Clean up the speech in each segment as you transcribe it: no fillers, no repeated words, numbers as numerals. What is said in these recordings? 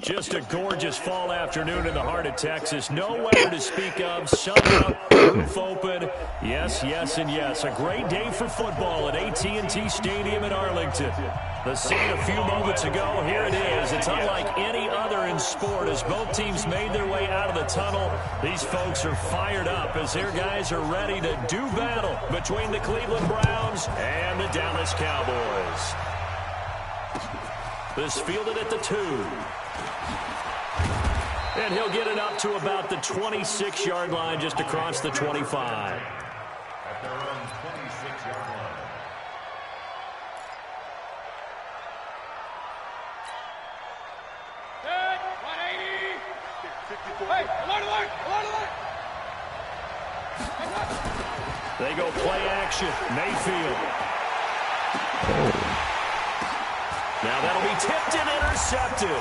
Just a gorgeous fall afternoon in the heart of Texas. No weather to speak of. Sun out, roof open. Yes, yes, and yes. A great day for football at AT&T Stadium in Arlington. The scene a few moments ago, here it is. It's unlike any other in sport as both teams made their way out of the tunnel. These folks are fired up as their guys are ready to do battle between the Cleveland Browns and the Dallas Cowboys. This fielded at the 2. And he'll get it up to about the 26-yard line just across the 25. At their own 26-yard line. Good, 180. 54. Hey, alert. They go play action. Mayfield. Now that'll be tipped and intercepted.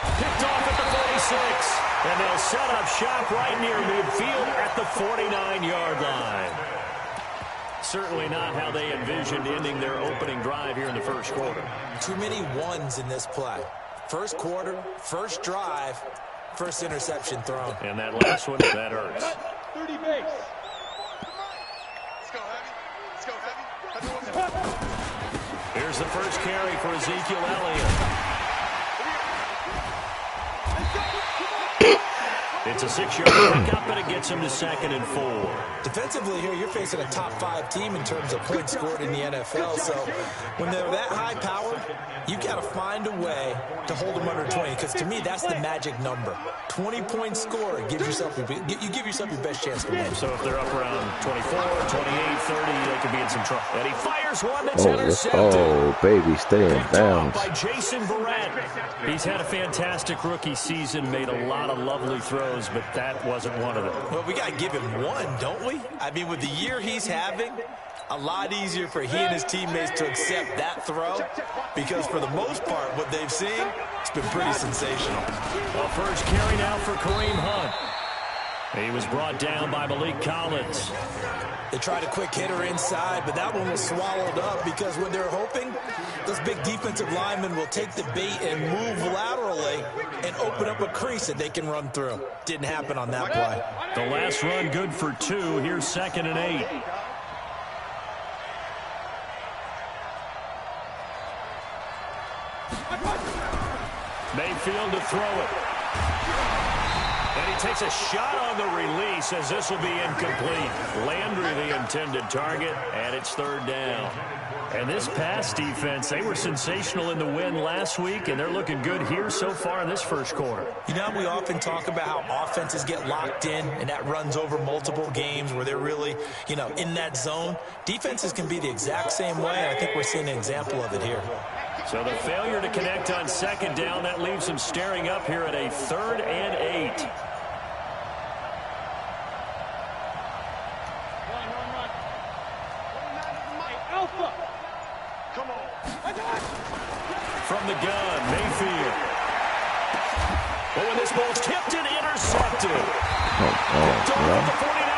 Picked off at the 46. And they'll set up shop right near midfield at the 49-yard line. Certainly not how they envisioned ending their opening drive here in the first quarter. Too many ones in this play. First quarter, first drive, first interception thrown. And that last one, that hurts. 30 base. Here's the first carry for Ezekiel Elliott. It's a 6-yard pickup, and it gets him to 2nd and 4. Defensively here, you're facing a top-5 team in terms of points scored in the NFL. So when they're that high-powered, you got to find a way to hold them under 20. Because to me, that's the magic number. 20 points scored gives yourself you give yourself your best chance to win. So if they're up around 24, 28, 30, they could be in some trouble. And he fires one that's intercepted. Oh, baby, stay in bounds. By Jason Verrett. He's had a fantastic rookie season, made a lot of lovely throws, but that wasn't one of them. Well, we got to give him one, don't we? I mean, with the year he's having, a lot easier for he and his teammates to accept that throw because for the most part, what they've seen, it's been pretty sensational. Well, first carry now for Kareem Hunt. He was brought down by Malik Collins. They tried a quick hitter inside, but that one was swallowed up because what they're hoping, those big defensive linemen will take the bait and move laterally and open up a crease that they can run through. Didn't happen on that play. The last run good for 2. Here's 2nd and 8. Mayfield to throw it. And he takes a shot on the release as this will be incomplete. Landry the intended target, and it's 3rd down. And this pass defense, they were sensational in the win last week, and they're looking good here so far in this first quarter. You know, we often talk about how offenses get locked in, and that runs over multiple games where they're really, in that zone. Defenses can be the exact same way, and I think we're seeing an example of it here. So the failure to connect on 2nd down, that leaves them staring up here at a 3rd and 8. From the gun, Mayfield. Oh, and this ball's tipped and intercepted. Picked off at the 49.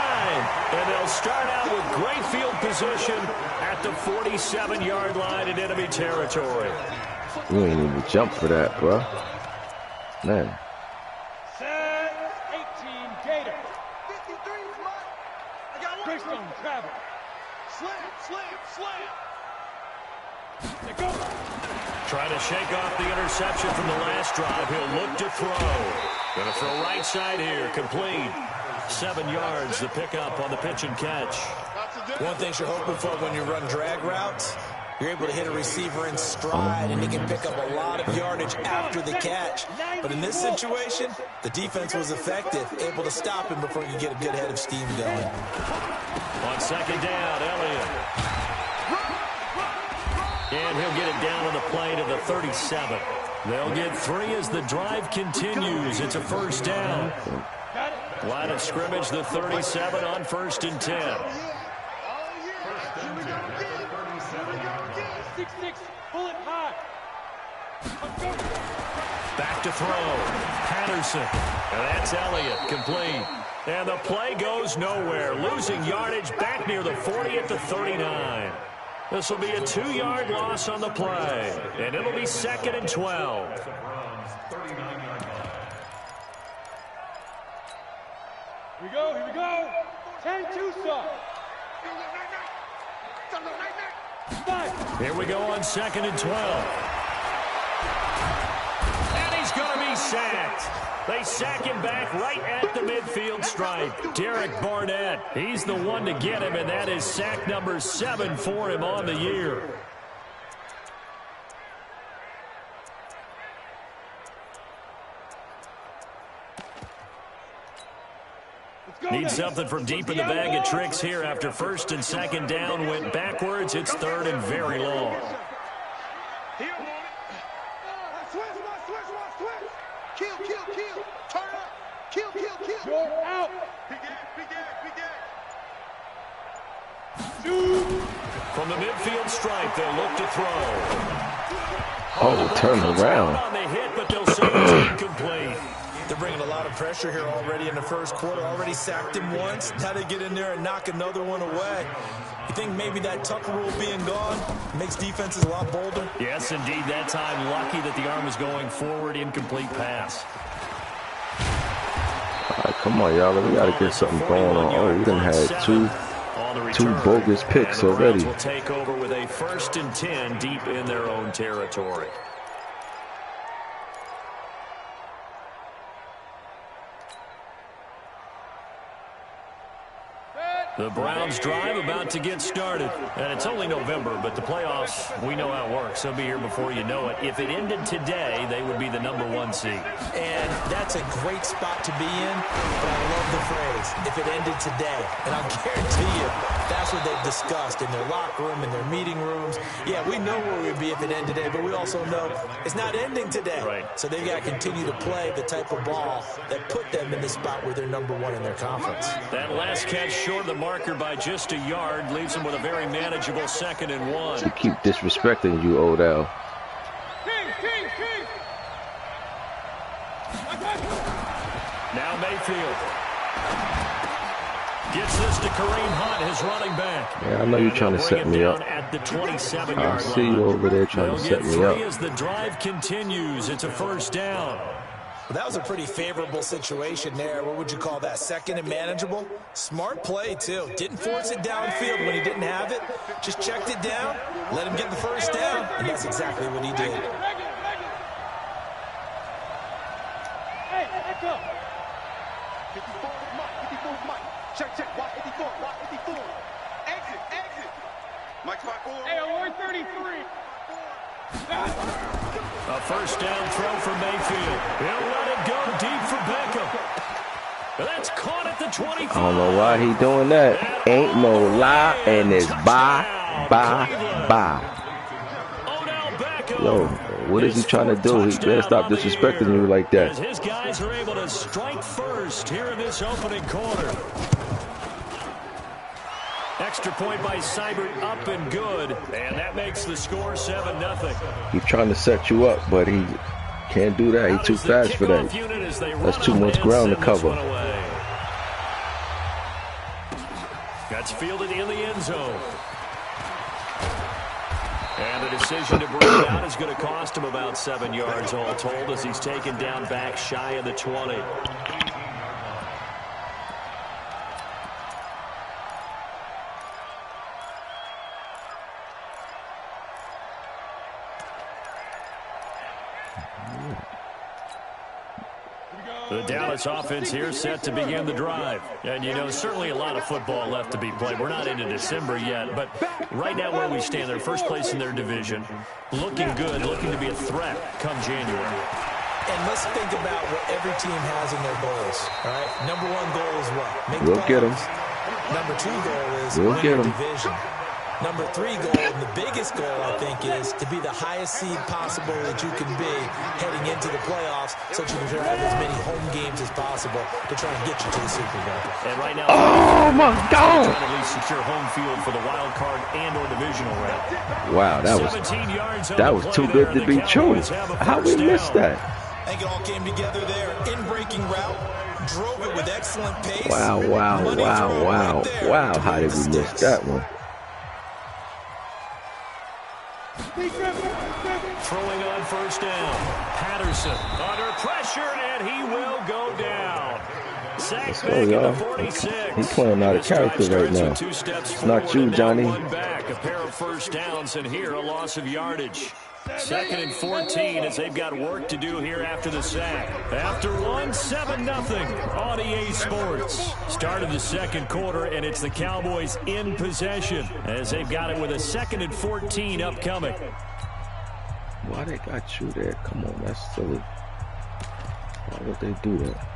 And they'll start out with great field position at the 47-yard line in enemy territory. You ain't even jump for that, bro. Man. Set 18 Gator. 53 Greystone travel. Slam. They go. Trying to shake off the interception from the last drive. He'll look to throw. Going to throw right side here. Complete. 7 yards, the pickup on the pitch and catch. One thing you're hoping for when you run drag routes, you're able to hit a receiver in stride, and he can pick up a lot of yardage after the catch. But in this situation, the defense was effective, able to stop him before he could get a good head of steam going. On 2nd down, Elliott. And he'll get it down on the play to the 37. They'll get 3 as the drive continues. It's a 1st down. Line of scrimmage, the 37 on 1st and 10. 6-6, bullet high. Back to throw. Patterson. And that's Elliott. Complete. And the play goes nowhere. Losing yardage back near the 40 at the 39. This will be a 2-yard loss on the play. And it'll be 2nd and 12. Here we go. 10-2 stop. Here we go on 2nd and 12. And he's going to be sacked. They sack him back right at the midfield stripe. Derek Barnett, he's the one to get him, and that is sack number 7 for him on the year. Need something from deep in the bag of tricks here after 1st and 2nd down went backwards. It's 3rd and very long. Kill. Turn up. Kill. You're out. From the midfield stripe, they'll look to throw. Oh, turn around. On the hit, but they'll say it's incomplete. They're bringing a lot of pressure here already in the first quarter. Already sacked him once. Now they get in there and knock another one away. You think maybe that Tucker rule being gone makes defenses a lot bolder? Yes, indeed. That time, lucky that the arm was going forward. Incomplete pass. All right, come on, y'all. We got to get something going on. Oh, we done had two bogus picks already. The Browns will take over with a 1st and 10 deep in their own territory. The Browns drive about to get started. And it's only November, but the playoffs, we know how it works. They'll be here before you know it. If it ended today, they would be the #1 seed. And that's a great spot to be in, but I love the phrase, if it ended today. And I'll guarantee you, that's what they've discussed in their locker room, in their meeting rooms. Yeah, we know where we'd be if it ended today, but we also know it's not ending today. Right. So they've got to continue to play the type of ball that put them in the spot where they're #1 in their conference. That last catch short of the marker by just a yard leaves them with a very manageable 2nd and 1. You keep disrespecting you, Odell. King. Now Mayfield gets this to Kareem Hunt, his running back. Yeah, I know you're trying to set me up. At the 27-yard I line. see you over there trying to set me up. As the drive continues, it's a 1st down. Well, that was a pretty favorable situation there. What would you call that? 2nd and manageable? Smart play, too. Didn't force it downfield when he didn't have it. Just checked it down, let him get the 1st down, and that's exactly what he did. Hey, back up. 54 Mike. Check. Watch 84. Exit. Mike spot 4. Hey, alert 33. A 1st down throw for Mayfield. He'll let it go deep for Beckham. That's caught at the 25. I don't know why he doing that. Ain't no lie, and it's bye. Yo, what is he trying to do? He better stop disrespecting you like that. As his guys are able to strike first here in this opening quarter. Extra point by Seibert, up and good. And that makes the score 7-0. He's trying to set you up, but he can't do that. He's too fast for that. That's too much ground to cover. That's fielded in the end zone. And the decision to bring it out is going to cost him about 7 yards all told as he's taken down back shy of the 20. The Dallas offense here set to begin the drive. And, you know, certainly a lot of football left to be played. We're not into December yet, but right now where we stand, they're first place in their division. Looking good, looking to be a threat come January. And let's think about what every team has in their goals, all right? #1 goal is what? Make We'll the get them. #2 goal is We'll win get the 'em. division. #3 goal, and the biggest goal, I think, is to be the highest seed possible that you can be heading into the playoffs so that you can have as many home games as possible to try and get you to the Super Bowl. And right now, Oh, my God. trying to at least secure home field for the wild card and or divisional round. Wow, that 17 yards on that the was play too there, good to and be the true. Cowboys have a How we 1st missed down. that? I think it all came together there. In-breaking route, drove it with excellent pace. Wow. Money throw right there. Wow, how did we miss that one? Throwing on 1st down. Patterson under pressure, and he will go down. Sack go, back at y'all. the 46. He's playing out of This drive character right starts now. with 2 steps It's forward not you, and now Johnny. 1 back. A pair of first downs, and here a loss of yardage. 2nd and 14 as they've got work to do here after the sack. After 1, 7-0 on EA Sports. Start of the second quarter, and it's the Cowboys in possession as they've got it with a 2nd and 14 upcoming. Why they got you there? Come on, that's silly. Why would they do that?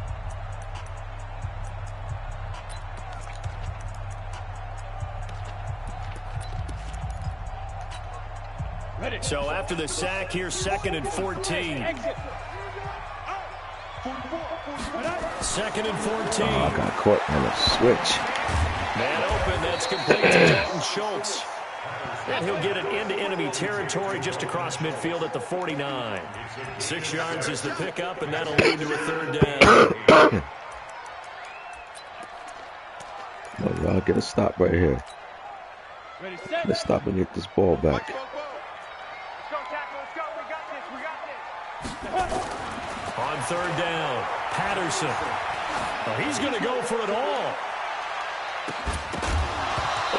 So after the sack, here's 2nd and 14. 2nd and 14. Oh, I got caught on a switch. Man open, that's complete to Dalton Schultz. And he'll get it into enemy territory just across midfield at the 49. 6 yards is the pickup, and that'll lead to a 3rd down. Well, y'all get a stop right here. Let's stop and get this ball back. On 3rd down, Patterson. Oh, he's going to go for it all.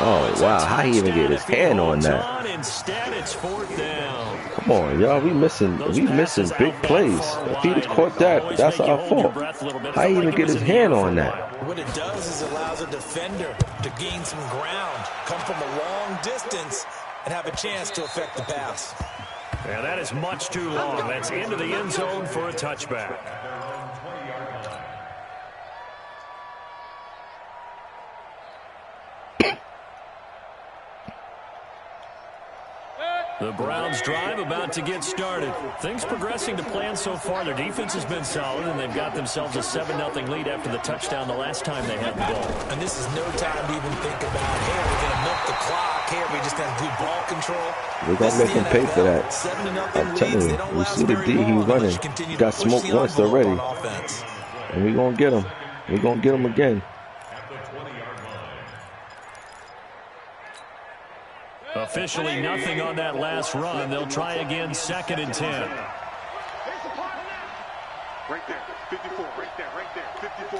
Oh, wow. How he even get his hand on that? Instead, it's 4th down. Come on, y'all. We missing big plays. If he just caught that, that's our fault. How he even get his hand on that? What it does is it allows a defender to gain some ground, come from a long distance, and have a chance to affect the pass. Yeah, that is much too long. That's into the end zone for a touchback. The Browns drive about to get started. Things progressing to plan so far. Their defense has been solid, and they've got themselves a 7-0 lead after the touchdown the last time they had the ball. And this is no time to even think about, hey, are we going to milk the clock? Hey, are we just going to do ball control? We're going to make him pay for that. I'm telling you, we see the D he's running. He got smoked once already. And we're going to get him. We're going to get him again. Officially nothing on that last run. They'll try again, 2nd and 10. Right there, 54, right there, 54.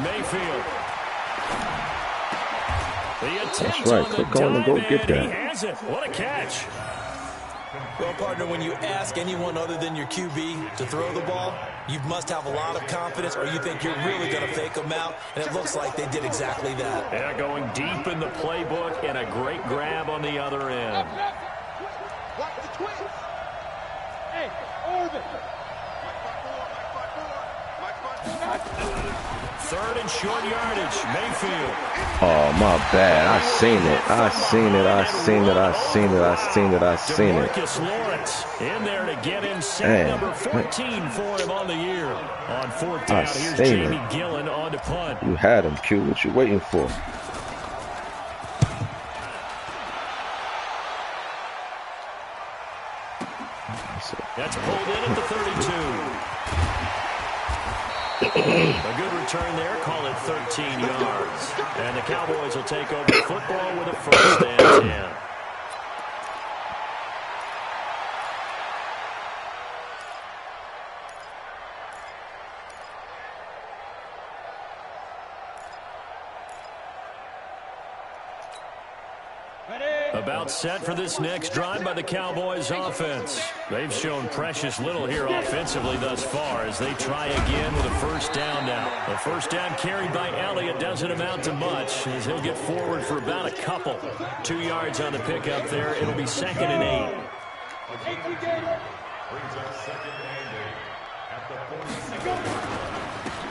Mayfield. The attempt That's right. on the Click on and go dive, get and that. he has it. What a catch. Well, partner, when you ask anyone other than your QB to throw the ball, you must have a lot of confidence, or you think you're really going to fake them out, and it looks like they did exactly that. Yeah, going deep in the playbook, and a great grab on the other end. Watch the twins. Hey, Orvin. 3rd and short yardage, Mayfield. Oh, my bad. I seen it. I seen it. I seen it. I seen it. I seen it. I seen it. DeMarcus Lawrence in there to get him sack number 14 for him on the year. On 4th down, here's Jamie Gillen on to punt. You had him, Q. What you waiting for? That's pulled in at the 32. A good return there, call it 13 yards. And the Cowboys will take over the football with a 1st and 10. About set for this next drive by the Cowboys offense. They've shown precious little here offensively thus far as they try again with a 1st down now. The 1st down carried by Elliott doesn't amount to much as he'll get forward for about a couple. 2 yards on the pickup there. It'll be 2nd and 8.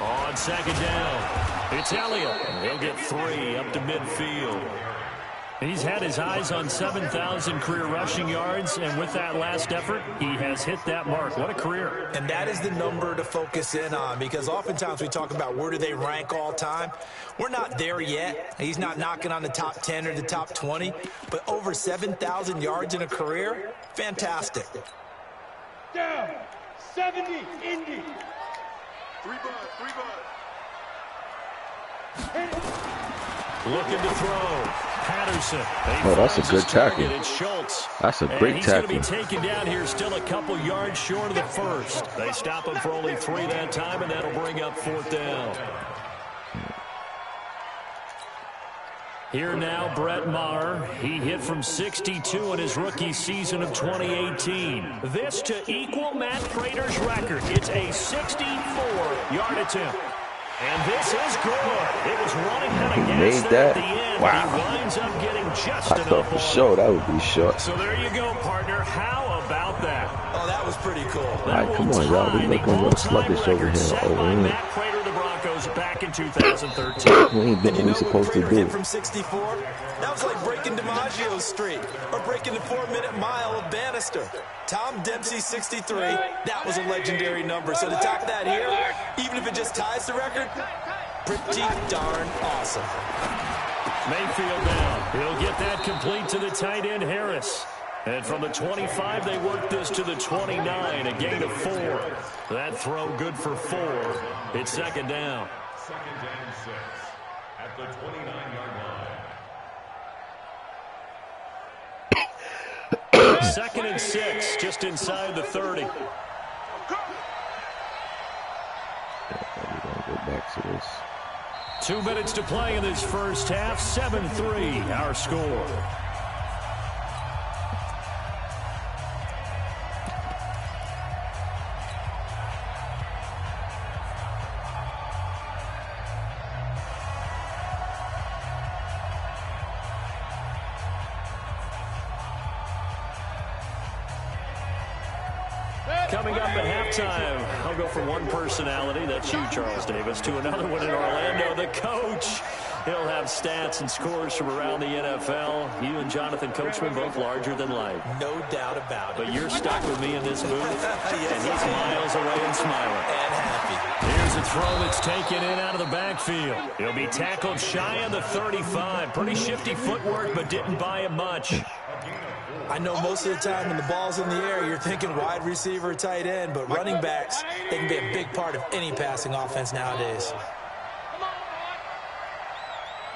On 2nd down, it's Elliott. He'll get 3 up to midfield. He's had his eyes on 7,000 career rushing yards, and with that last effort, he has hit that mark. What a career. And that is the number to focus in on, because oftentimes we talk about where do they rank all time. We're not there yet. He's not knocking on the top 10 or the top 20, but over 7,000 yards in a career, fantastic. Down. 70, Indy. 3 buds. Looking to throw. Patterson. Oh, that's a good tackle. That's a great tackle. He's going to be taken down here, still a couple yards short of the first. They stop him for only 3 that time, and that'll bring up 4th down. Here now, Brett Maher. He hit from 62 in his rookie season of 2018. This to equal Matt Prater's record. It's a 64-yard attempt. And this is good. It was running out of gas there at the end. Wow. He winds up getting just I thought for sure that would be short. So there you go, partner. How about that? Oh, that was pretty cool. All right, come on, y'all. We're looking a little sluggish over here. Over here. Matt Prater, the Broncos, back in 2013. We ain't doing what we supposed to do. Hit from 64? That was like breaking DiMaggio's streak or breaking the 4-minute mile of Bannister. Tom Dempsey, 63. That was a legendary number. So to top that here, even if it just ties the record, pretty darn awesome. Mayfield down. He'll get that complete to the tight end, Harris. And from the 25, they work this to the 29, a gain of 4. That throw good for 4. It's 2nd down. 2nd and 6 at the 29-yard line. 2nd and 6, just inside the 30. We're gonna go back to this. 2 minutes to play in this first half. 7-3, our score. Coming up at halftime, I'll go from one personality, that's you, Charles Davis, to another one in Orlando, the coach. He'll have stats and scores from around the NFL. You and Jonathan Coachman both larger than life. No doubt about it. But you're stuck with me in this booth, and he's miles away and smiling. And happy. Here's a throw that's taken in out of the backfield. He'll be tackled shy of the 35. Pretty shifty footwork, but didn't buy him much. I know most of the time when the ball's in the air, you're thinking wide receiver, tight end, but running backs, they can be a big part of any passing offense nowadays. Come on,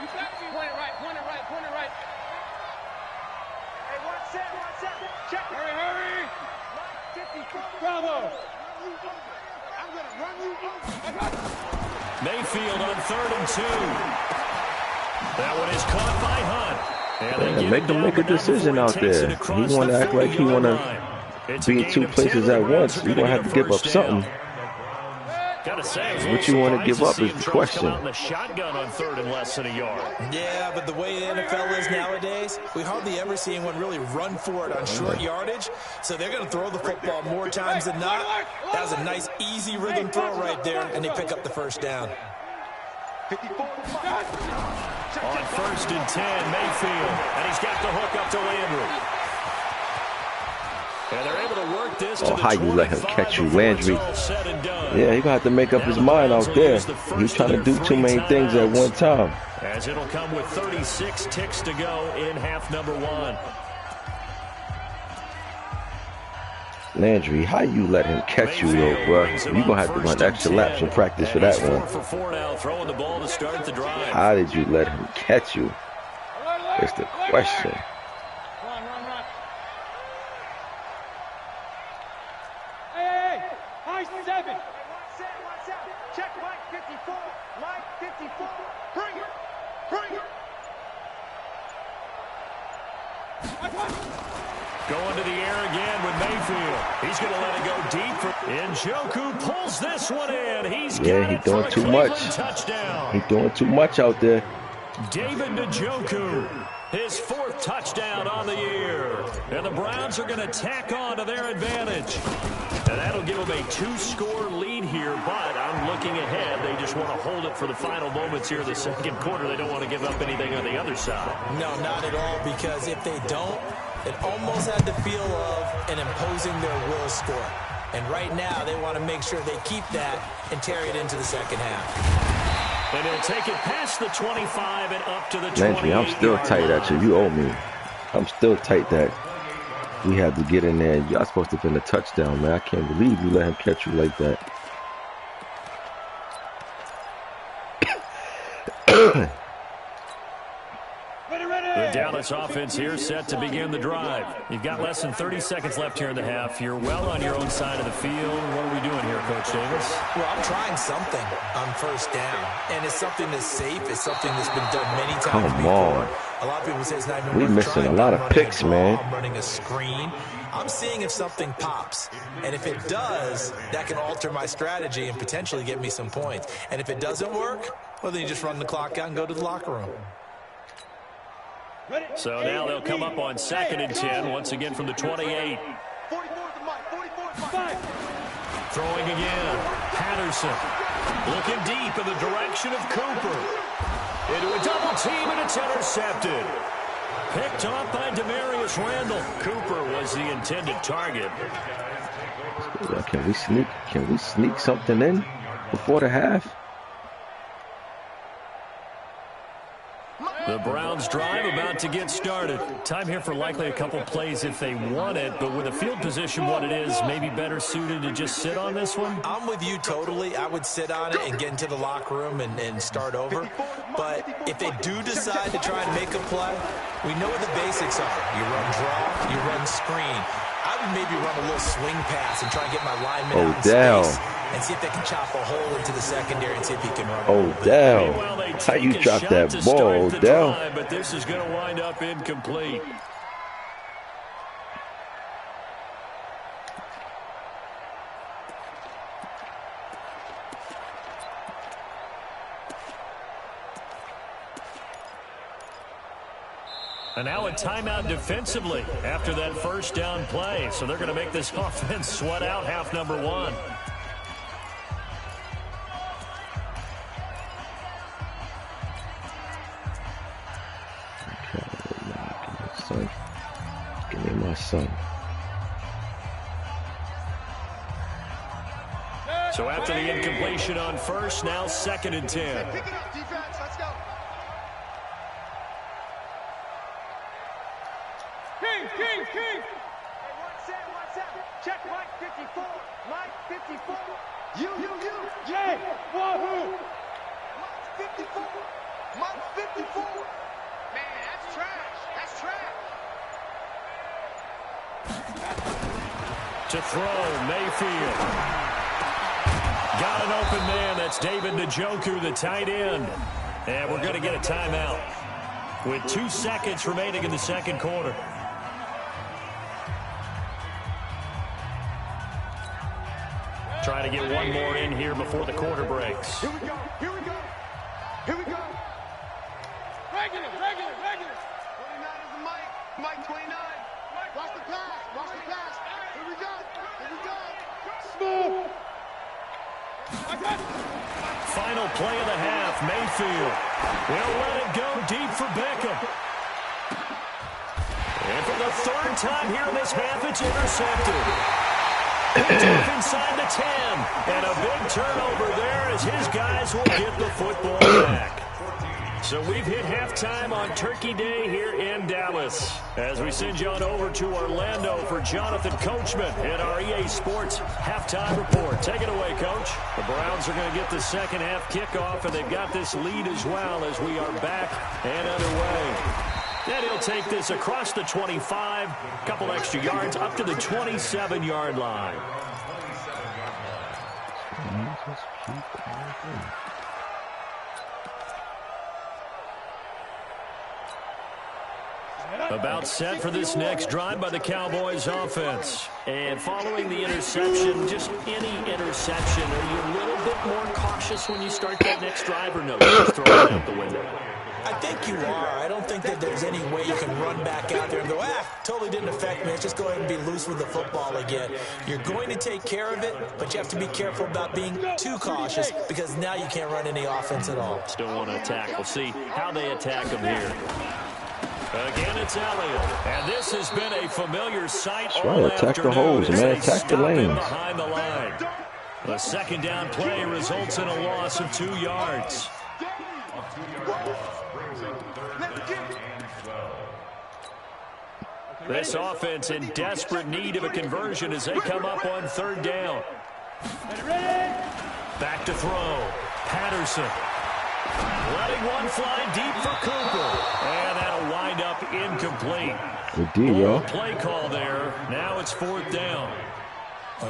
you got me. Point it right, point it right, point it right. Hey, one set, check. Hurry. 54. Bravo. I'm going to run you over. Mayfield on 3rd and 2. That one is caught by Hunt. Yeah, make him make a decision out there. He want to act like he want to be in 2 places at once. You're going to have to give up something. What you want to give up is the question. The shotgun on 3rd and less than a yard. Yeah, but the way the NFL is nowadays, we hardly ever see anyone really run for it on short yardage. So they're going to throw the football more times than not. That was a nice, easy rhythm throw right there, and they pick up the 1st down. 54. On 1st and 10, Mayfield, and he's got the hook up to Landry. And they're able to work this to the how you let him catch you, Landry? Yeah, he's going to have to make up his mind out there. He's trying to do too many things at one time. As it'll come with 36 ticks to go in half number 1. Landry, how you let him catch you, though, bro? You're going to have to run extra laps in practice for that one. 4 for 4 now, throwing the ball to start the drive. How did you let him catch you? It's the question. Run. Hey, high 7. Check Mike 54. Mike 54. Bring it. Going to the air again with Mayfield. He's going to let it go deep. Njoku pulls this one in. He's doing too much. Touchdown. He's doing too much out there. David Njoku, his 4th touchdown on the year. And the Browns are going to tack on to their advantage. And that'll give them a 2-score lead here, but I'm looking ahead. They just want to hold it for the final moments here in the 2nd quarter. They don't want to give up anything on the other side. No, not at all, because if they don't, it almost had the feel of an imposing their will score. And right now, they want to make sure they keep that and carry it into the 2nd half. And he'll take it past the 25 and up to the 28. Landry, I'm still tight at you. You owe me. I'm still tight that we had to get in there. Y'all supposed to have been a touchdown, man. I can't believe you let him catch you like that. The Dallas offense here set to begin the drive. You've got less than 30 seconds left here in the half. You're well on your own side of the field. What are we doing here, Coach Davis? Well, I'm trying something on first down, and it's something that's safe. It's something that's been done many times before. A lot of people say it's not even worth missing a lot of picks, man. I'm running a screen. I'm seeing if something pops, and if it does, that can alter my strategy and potentially get me some points. And if it doesn't work, well, then you just run the clock out and go to the locker room. So now they'll come up on 2nd and 10, once again from the 28. Throwing again. Patterson looking deep in the direction of Cooper. Into a double team, and it's intercepted. Picked off by Demarius Randall. Cooper was the intended target. Can we sneak something in before the half? The Browns drive about to get started. Time here for likely a couple plays if they want it, but with a field position what it is, maybe better suited to just sit on this one? I'm with you totally. I would sit on it and get into the locker room and start over. But if they do decide to try and make a play, we know what the basics are. You run draw, you run screen. I would maybe run a little swing pass and try and get my lineman out in space and see if they can chop a hole into the secondary and see if he can run. Odell, how you drop that ball, Odell? But this is going to wind up incomplete. And now a timeout defensively after that first down play. So they're going to make this offense sweat out half number one. Give me my son. So after the incompletion on first, now 2nd and 10. Pick it up, defense. Let's go. King. Hey, one set. Check Mike 54. Mike 54. You. Jay, wahoo. Mike 54. Mike 54. Man, that's trash. To throw, Mayfield. Got an open man. That's David Njoku, the tight end. And we're going to get a timeout with 2 seconds remaining in the second quarter. Trying to get one more in here before the quarter breaks. Here we go. Regular. 29 is the Mike 29. Watch the pass. Here we go. Smooth. Final play of the half, Mayfield will let it go deep for Beckham. And for the 3rd time here in this half, it's intercepted. Deep inside the 10. And a big turnover there as his guys will get the football back. So we've hit halftime on Turkey Day here in Dallas. As we send you on over to Orlando for Jonathan Coachman in our EA Sports Halftime Report. Take it away, Coach. The Browns are going to get the second half kickoff, and they've got this lead as well as we are back and underway. Then he'll take this across the 25, a couple extra yards, up to the 27-yard line. About set for this next drive by the Cowboys offense. And following the interception, just any interception, are you a little bit more cautious when you start that next drive, or no, just throw it out the window? I think you are. I don't think that there's any way you can run back out there and go, totally didn't affect me. Let's just go ahead and be loose with the football again. You're going to take care of it, but you have to be careful about being too cautious because now you can't run any offense at all. Still want to attack. We'll see how they attack them here. Again, it's Elliott. And this has been a familiar sight all attack the holes, man. Attack the lanes. Behind the line. The second down play results in a loss of 2 yards. This offense in desperate need of a conversion as they come up on 3rd down. Back to throw. Patterson. Letting one fly deep for Cooper. And that'll wind up incomplete. Good D, yo. Play call there. Now it's 4th down.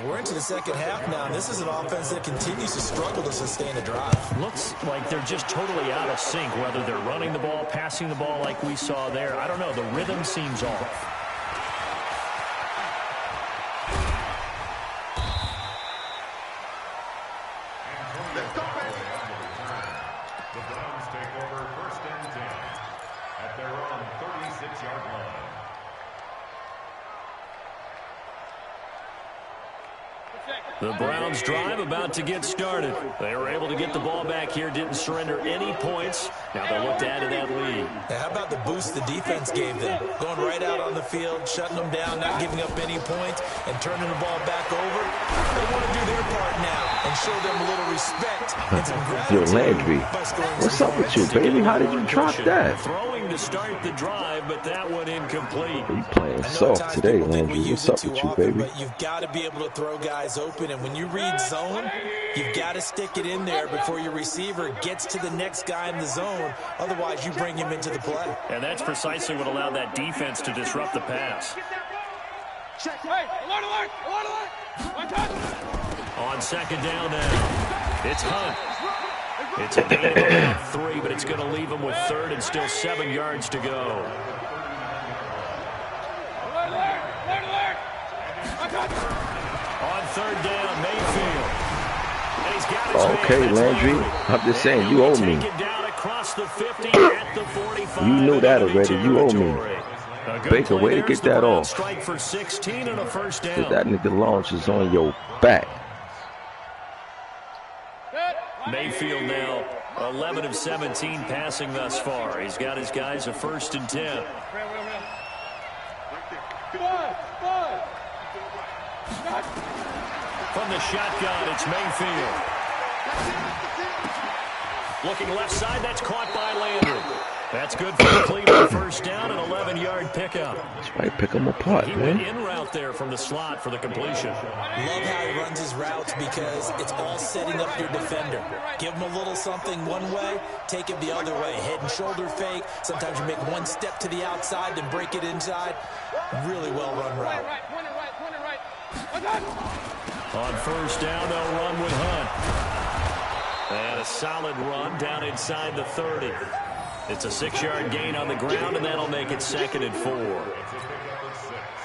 We're into the second half now, and this is an offense that continues to struggle to sustain a drive. Looks like they're just totally out of sync, whether they're running the ball, passing the ball like we saw there. I don't know. The rhythm seems off. The Browns take over 1st and 10 at their own 36-yard line. The Browns drive about to get started. They were able to get the ball back here, didn't surrender any points. Now they'll look to add to that lead. Now, how about the boost the defense gave them? Going right out on the field, shutting them down, not giving up any points, and turning the ball back over. They want to do their part now and show them a little respect and some gratitude. Yo, Landry, what's up with you, baby? How did you drop that? Throwing to start the drive, but that one incomplete. You playing soft today, Landry. What's up with you, baby? But you've got to be able to throw guys open, and when you read zone, you've got to stick it in there before your receiver gets to the next guy in the zone. Otherwise, you bring him into the play. And that's precisely what allowed that defense to disrupt the pass. Hey, alert, alert, alert, alert. On 2nd down now, it's Hunt. It's a gain of about 3, but it's going to leave him with 3rd and still 7 yards to go. Alert, alert, alert. On 3rd down, Mayfield. And he's got his Okay, man. Landry, I'm just saying, you owe me. Down across the 50 at the 45. You knew that already. You owe me. Baker, way to get that off. Strike for 16 and a 1st down. That nigga launch is on your back. Mayfield now 11 of 17 passing thus far. He's got his guys a 1st and 10. From the shotgun, it's Mayfield. Looking left side, that's caught by Landry. That's good for the Cleveland 1st down, an 11-yard pickup. That's right, pick them apart, He man. went in route there from the slot for the completion. Love how he runs his routes because it's all setting up your defender. Give him a little something one way, take it the other way. Head and shoulder fake. Sometimes you make one step to the outside, then break it inside. Really well-run route. On 1st down, they'll run with Hunt. And a solid run down inside the 30. It's a 6-yard gain on the ground, and that'll make it 2nd and 4.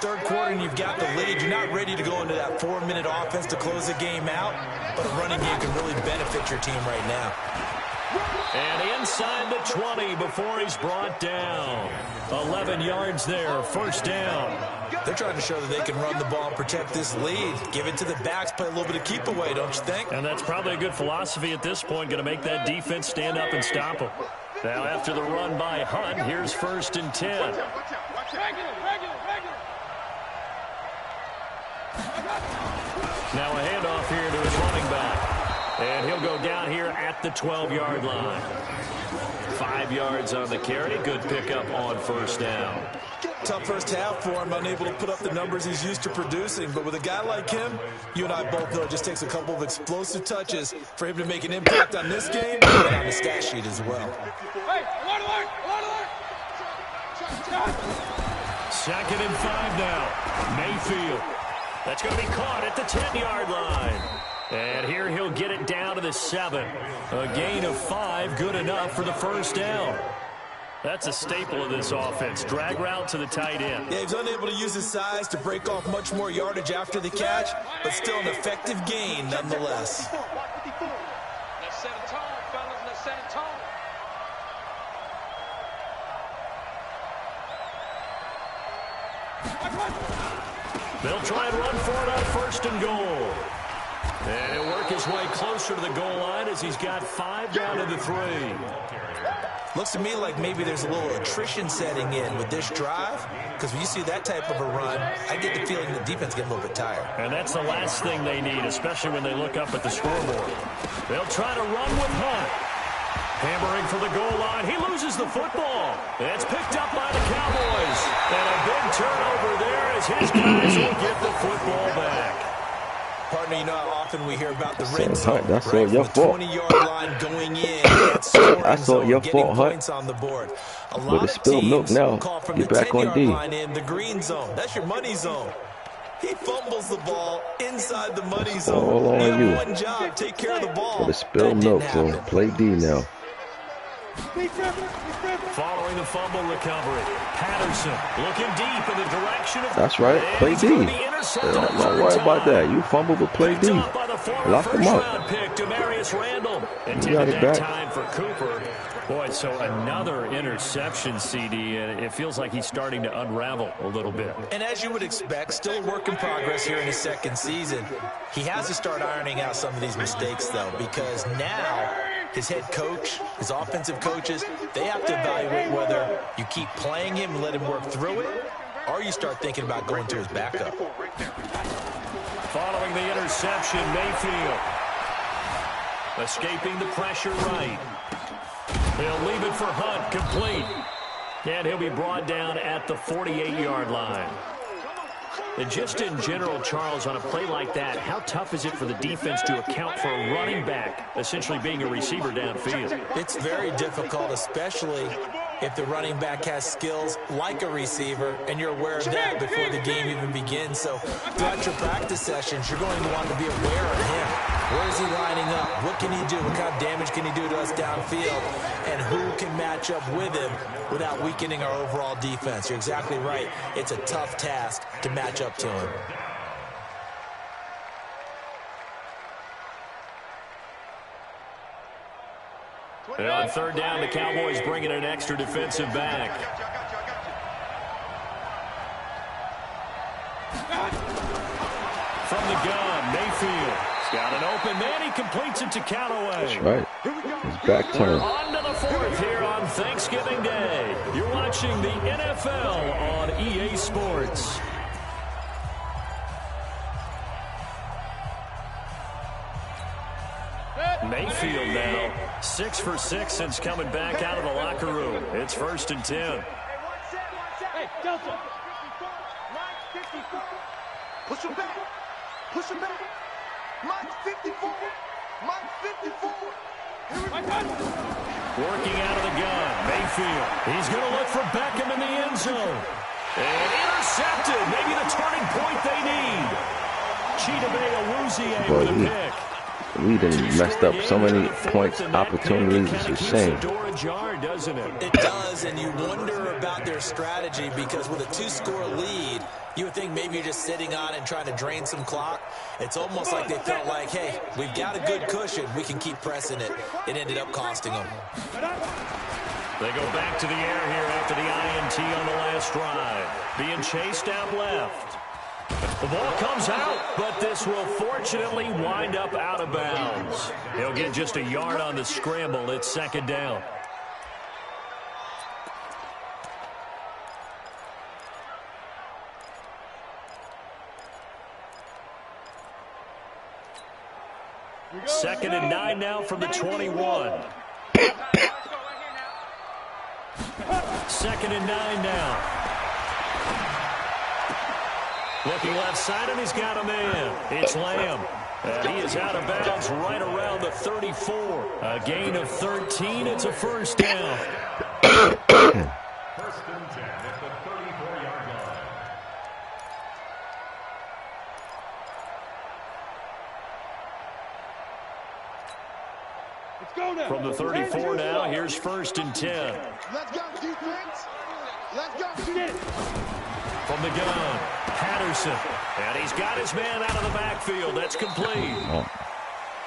3rd quarter, and you've got the lead. You're not ready to go into that 4-minute offense to close the game out, but a running game can really benefit your team right now. And inside the 20 before he's brought down. 11 yards there, 1st down. They're trying to show that they can run the ball and protect this lead. Give it to the backs, play a little bit of keep away, don't you think? And that's probably a good philosophy at this point, going to make that defense stand up and stop them. Now after the run by Hunt, here's 1st and 10. Now a handoff here to his running back. And he'll go down here at the 12-yard line. 5 yards on the carry. Good pickup on 1st down. Tough first half for him, unable to put up the numbers he's used to producing. But with a guy like him, you and I both know it just takes a couple of explosive touches for him to make an impact on this game and on the stat sheet as well. Hey, alert, alert, alert, alert. 2nd and 5 now. Mayfield. That's going to be caught at the 10-yard line. And here he'll get it down to the 7. A gain of 5, good enough for the 1st down. That's a staple of this offense. Drag route to the tight end. Yeah, he's unable to use his size to break off much more yardage after the catch, but still an effective gain nonetheless. Let's set a tone, fellas. Let's set a tone. They'll try and run for it on 1st and goal. And he'll work his way closer to the goal line as he's got 5 down to the 3. Looks to me like maybe there's a little attrition setting in with this drive, because when you see that type of a run, I get the feeling the defense getting a little bit tired. And that's the last thing they need, especially when they look up at the scoreboard. They'll try to run with Hunt. Hammering for the goal line. He loses the football. It's picked up by the Cowboys. And a big turnover there as his guys will get the football back. Partner, you know how often we hear about the red That's zone, that's right? all your From the fault. 20-yard line going in, that scoring That's all zone, your getting fault, Hunt. points on the board. A But lot it's of spilled milk teams now. call from Get the back on 10-yard D. line in the green zone. That's your money zone. He fumbles the ball inside the money zone. All on You have you. one job, take care of the ball. But it's spilled That didn't milk, so happen. play D now. Following the fumble recovery, Patterson looking deep in the direction of... That's right. Play D. Don't worry about that. You fumble, but play D. Lock them up. Pick, Demarius Randall. And You got it back. time for Cooper. Boy, so another interception, CD, and it feels like he's starting to unravel a little bit. And as you would expect, still a work in progress here in his second season. He has to start ironing out some of these mistakes, though, because now his head coach, his offensive coaches, they have to evaluate whether you keep playing him and let him work through it, or you start thinking about going to his backup. Following the interception, Mayfield escaping the pressure right. He'll leave it for Hunt, complete. And he'll be brought down at the 48-yard line. And just in general, Charles, on a play like that, how tough is it for the defense to account for a running back essentially being a receiver downfield? It's very difficult, especially if the running back has skills like a receiver, and you're aware of that before the game even begins. So throughout your practice sessions, you're going to want to be aware of him. Where is he lining up? What can he do? What kind of damage can he do to us downfield? And who can match up with him without weakening our overall defense? You're exactly right. It's a tough task to match up to him. And on third down, the Cowboys bringing an extra defensive back. From the gun, Mayfield. He's got an open man. He completes it to Callaway. That's right. It's back turn. On to the fourth here on Thanksgiving Day. You're watching the NFL on EA Sports. Mayfield now 6 for 6 since coming back out of the locker room. It's 1st and 10. Hey, Delta. Push him back. Push him back. Mike 54. Mike 54. Working out of the gun, Mayfield. He's going to look for Beckham in the end zone. And intercepted. Maybe the turning point they need. Chidobe Awuzie with a pick. We done messed up so many points, opportunities. It's a shame. It does, and you wonder about their strategy because with a 2-score lead, you would think maybe you're just sitting on and trying to drain some clock. It's almost like they felt like, hey, we've got a good cushion. We can keep pressing it. It ended up costing them. They go back to the air here after the INT on the last drive. Being chased out left. The ball comes out, but this will fortunately wind up out of bounds. He'll get just a yard on the scramble. It's 2nd down. Second and 9 now from the 21. 2nd and 9 now. Looking left side, and he's got a man. It's Lamb. And he is out of bounds right around the 34. A gain of 13. It's a 1st down. 1st and 10 at the 34-yard line. Let's go now. From the 34 now, here's 1st and 10. Let's go, defense. Let's go. Get it. From the gun, Patterson. And he's got his man out of the backfield. That's complete.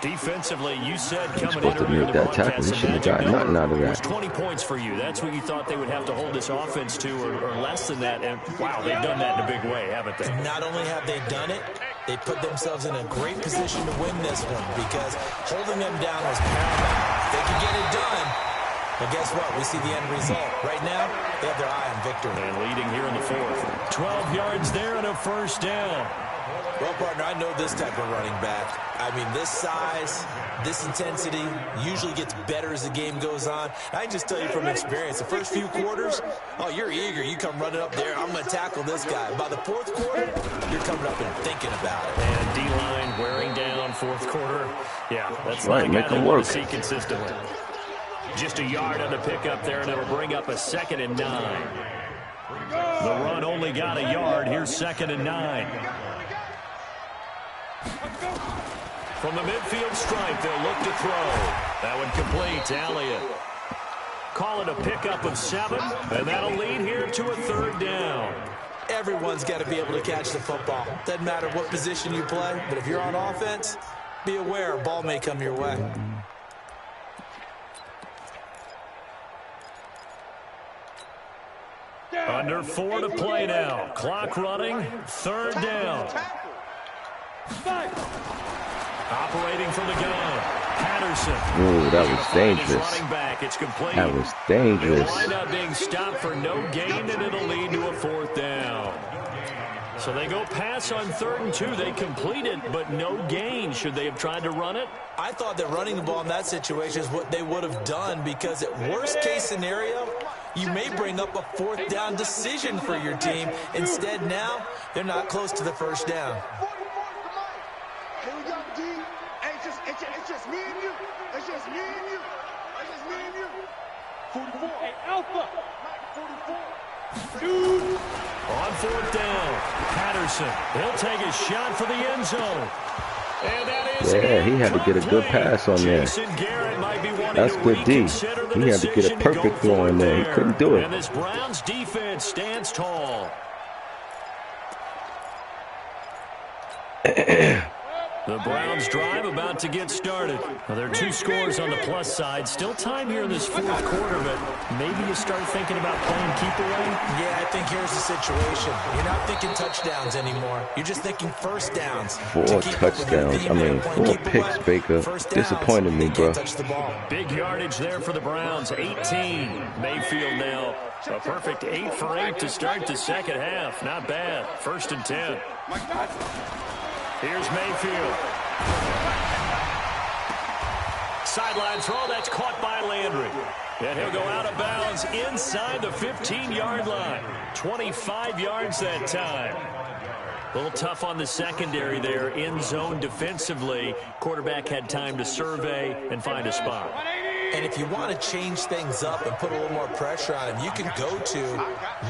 Defensively, you said coming in earlier in the broadcast, the magic number was 20 points for you. That's what you thought they would have to hold this offense to, or less than that. And, wow, they've done that in a big way, haven't they? Not only have they done it, they put themselves in a great position to win this one because holding them down was paramount. They can get it done. But guess what? We see the end result. Right now, they have their eye on victory. And leading here in the 4th. 12 yards there and a 1st down. Well, partner, I know this type of running back. I mean, this size, this intensity usually gets better as the game goes on. I can just tell you from experience, the first few quarters, oh, you're eager. You come running up there. I'm going to tackle this guy. By the 4th quarter, you're coming up and thinking about it. And D-line wearing fourth quarter. Yeah, that's right. Make them work. See consistently. Just a yard on the pickup there, and it'll bring up a 2nd and 9. The run only got a yard. Here's 2nd and 9. From the midfield stripe, they'll look to throw. That one complete to Elliott. Call it a pickup of 7, and that'll lead here to a 3rd down. Everyone's got to be able to catch the football. Doesn't matter what position you play, but if you're on offense, be aware a ball may come your way. Under 4 to play now. Clock running. 3rd down. Operating from the gun. Patterson. Ooh, that was dangerous. It's complete. That was dangerous. It'll wind up being stopped for no gain, and it'll lead to a 4th down. So they go pass on 3rd and 2. They complete it, but no gain. Should they have tried to run it? I thought that running the ball in that situation is what they would have done, because at worst case scenario, you may bring up a 4th down decision for your team. Instead, now, they're not close to the 1st down. Here we go, D. Hey, it's just me and you. It's just me and you. It's just me and you. 44. Hey, Alpha. 44. Dude. On 4th down, Patterson. He'll take a shot for the end zone. And that is he had to get a good pass on there. That's good D. He had to get a perfect throw in there. He couldn't do it. And this Browns defense stands tall. The Browns drive about to get started. Well, there are 2 scores on the plus side. Still time here in this 4th quarter, but maybe you start thinking about playing keep away? Yeah, I think here's the situation. You're not thinking touchdowns anymore. You're just thinking 1st downs. 4 touchdowns. I mean, 4 picks, Baker. Disappointed me, bro. Big yardage there for the Browns. 18. Mayfield now. A perfect 8 for 8 to start the 2nd half. Not bad. 1st and 10. Here's Mayfield. Sideline throw, that's caught by Landry. And he'll go out of bounds inside the 15-yard line. 25 yards that time. A little tough on the secondary there, in zone defensively. Quarterback had time to survey and find a spot. And if you want to change things up and put a little more pressure on him, you can go to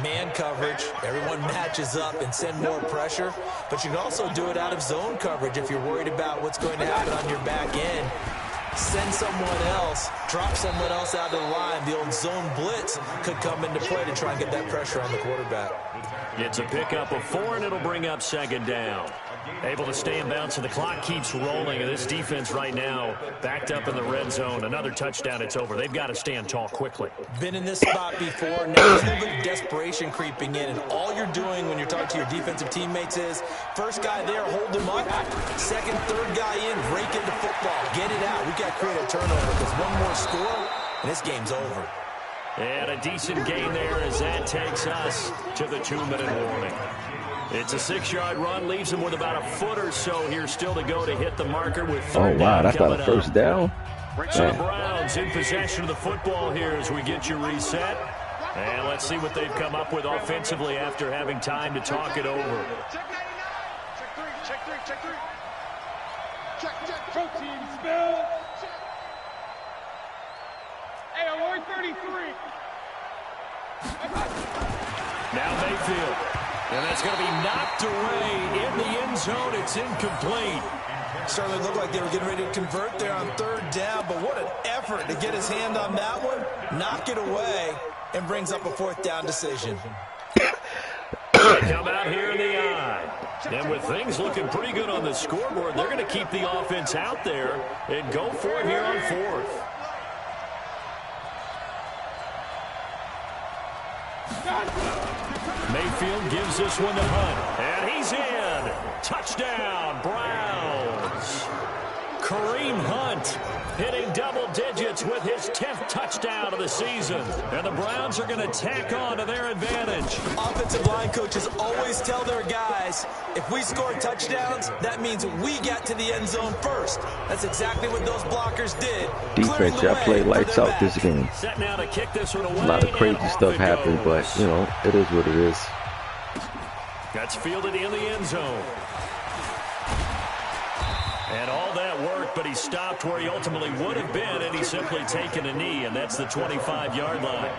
man coverage. Everyone matches up and send more pressure. But you can also do it out of zone coverage if you're worried about what's going to happen on your back end. Send someone else, drop someone else out of the line. The old zone blitz could come into play to try and get that pressure on the quarterback. It's a pickup of 4, and it'll bring up 2nd down. Able to stay in bounds, so the clock keeps rolling. And this defense right now backed up in the red zone. Another touchdown, it's over. They've got to stand tall quickly. Been in this spot before. Now there's a little bit of desperation creeping in. And all you're doing when you're talking to your defensive teammates is, first guy there, hold him up. 2nd, 3rd guy in, rake in the football. Get it out. We've got to create a turnover, because one more score, and this game's over. And a decent gain there as that takes us to the 2-minute warning. It's a 6-yard run, leaves him with about a foot or so here still to go to hit the marker with 3rd down. Oh, wow, that's not a 1st down? So the Browns in possession of the football here as we get you reset. And let's see what they've come up with offensively after having time to talk it over. Check 99. Check 3. Check 3. Check. Protein spill. Hey, alert 33. Now Mayfield. And that's going to be knocked away in the end zone. It's incomplete. Certainly looked like they were getting ready to convert there on 3rd down, but what an effort to get his hand on that one, knock it away, and brings up a 4th down decision. They come out here in the eye. And with things looking pretty good on the scoreboard, they're going to keep the offense out there and go for it here on 4th. Mayfield gives this one to Hunt. And he's in. Touchdown, Browns. Kareem Hunt hitting double digits with his 10th touchdown of the season. And the Browns are going to tack on to their advantage. Offensive line coaches always tell their guys, if we score touchdowns, that means we got to the end zone first. That's exactly what those blockers did. Defense, y'all played lights out this game. Set now to kick this one away. A lot of crazy stuff happened, but, you know, it is what it is. That's fielded in the end zone. And all that work, but he stopped where he ultimately would have been, and he's simply taken a knee, and that's the 25-yard line.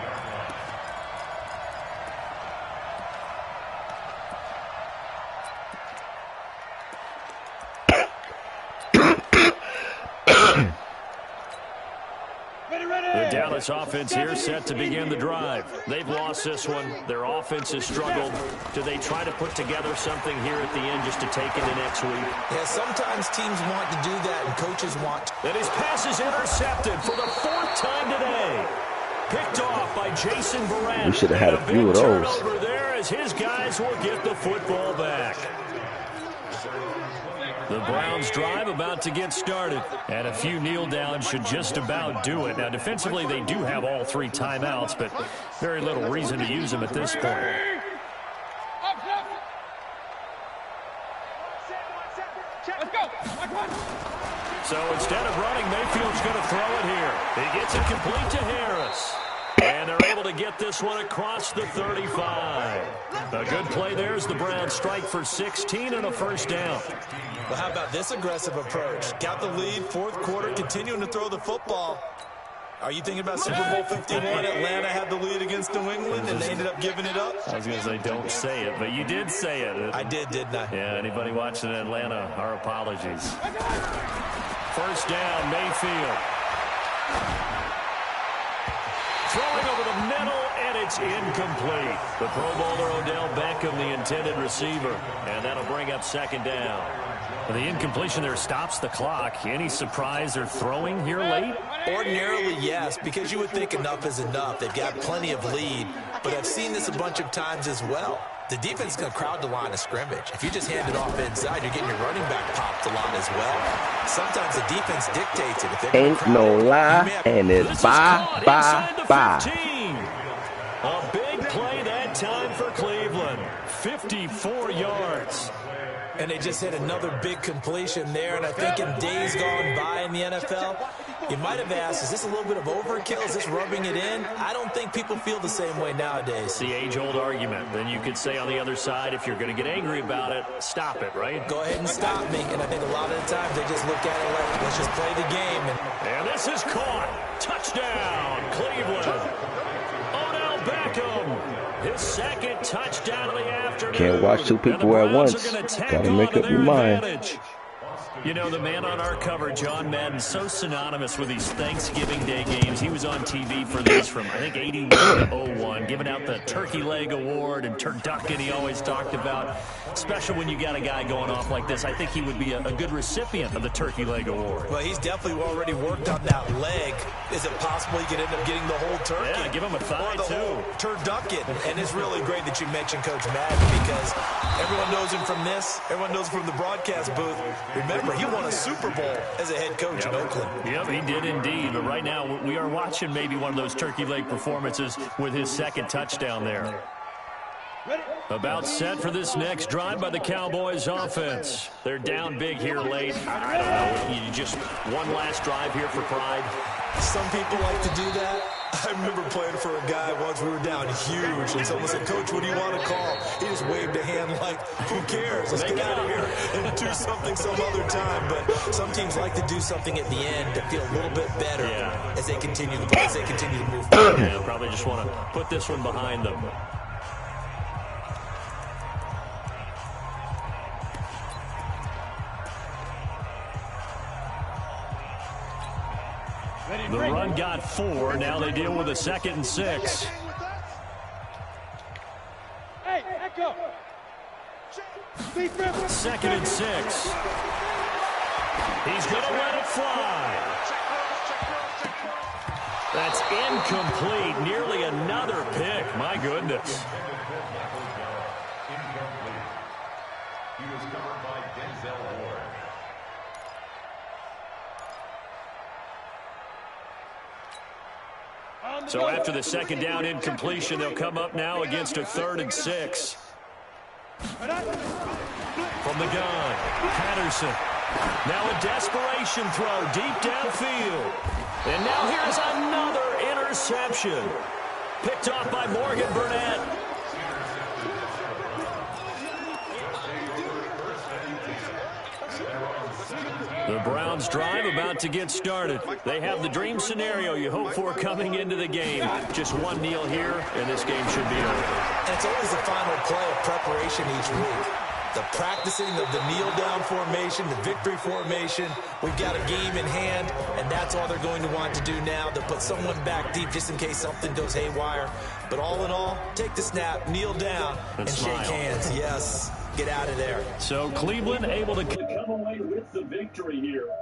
The Dallas offense here set to begin the drive. They've lost this one. Their offense has struggled. Do they try to put together something here at the end just to take into next week? Yeah, sometimes teams want to do that and coaches want to. And his pass is intercepted for the 4th time today. Picked off by Jason Verrett. We should have had a few of those. Turnover there as his guys will get the football back. The Browns drive about to get started. And a few kneel downs should just about do it. Now, defensively, they do have all 3 timeouts, but very little reason to use them at this point. So instead of running, Mayfield's going to throw it here. He gets it complete to Harris. And they're able to get this one across the 35. A good play there as the Browns strike for 16 and a first down. Well, how about this aggressive approach? Got the lead, 4th quarter, continuing to throw the football. Are you thinking about Super Bowl 51? Atlanta had the lead against New England, and they ended up giving it up? I was going to say, don't say it, but you did say it. I did, didn't I? Yeah, anybody watching Atlanta, our apologies. First down, Mayfield. Throwing over the middle, and it's incomplete. The Pro Bowler Odell Beckham, the intended receiver, and that'll bring up 2nd down. The incompletion there stops the clock. Any surprise they're throwing here late? Ordinarily, yes, because you would think enough is enough. They've got plenty of lead, but I've seen this a bunch of times as well. The defense is going to crowd the line of scrimmage. If you just hand it off inside, you're getting your running back popped a lot as well. Sometimes the defense dictates it. If they're Ain't no lie, and it's bye. A big play that time for Cleveland. 54 yards. And they just hit another big completion there. And I think in days gone by in the NFL, you might have asked, is this a little bit of overkill? Is this rubbing it in? I don't think people feel the same way nowadays. It's the age-old argument. Then you could say on the other side, if you're going to get angry about it, stop it, right? Go ahead and stop me. And I think a lot of the times they just look at it like, let's just play the game. And this is caught. Touchdown, Cleveland. Odell Beckham. His 2nd touchdown of the afternoon. Can't watch 2 people at once. Gotta make up your mind. You know, the man on our cover, John Madden, so synonymous with these Thanksgiving Day games. He was on TV for these from, I think, 81 to 01, giving out the Turkey Leg Award and turducken he always talked about. Special when you got a guy going off like this. I think he would be a good recipient of the Turkey Leg Award. Well, he's definitely already worked on that leg. Is it possible he could end up getting the whole turkey? Yeah, give him a thigh, or the too. Whole turducken. And it's really great that you mentioned Coach Madden because everyone knows him from this. Everyone knows him from the broadcast booth. Remember, he won a Super Bowl as a head coach in Oakland. Yep, he did indeed. But right now, we are watching maybe one of those turkey leg performances with his 2nd touchdown there. About set for this next drive by the Cowboys offense. They're down big here late. I don't know. You just one last drive here for pride. Some people like to do that. I remember playing for a guy once. We were down huge, and someone said, "Coach, what do you want to call?" He just waved a hand like, "Who cares? Let's get out of here and do something some other time." But some teams like to do something at the end to feel a little bit better as they continue to play, as they continue to move forward. Yeah, probably just want to put this one behind them. The run got 4. Now they deal with a 2nd and 6. Hey, echo. 2nd and 6. He's going to let it fly. That's incomplete. Nearly another pick. My goodness. He was covered by Denzel Ward. So after the 2nd down incompletion, they'll come up now against a 3rd and 6. From the gun, Patterson. Now a desperation throw deep downfield. And now here's another interception. Picked off by Morgan Burnett. Browns drive about to get started. They have the dream scenario you hope for coming into the game. Just one kneel here, and this game should be over. And it's always the final play of preparation each week. The practicing of the kneel-down formation, the victory formation. We've got a game in hand, and that's all they're going to want to do now. They'll put someone back deep just in case something goes haywire. But all in all, take the snap, kneel down, and shake hands. Yes, get out of there. So Cleveland able to come away with the victory here.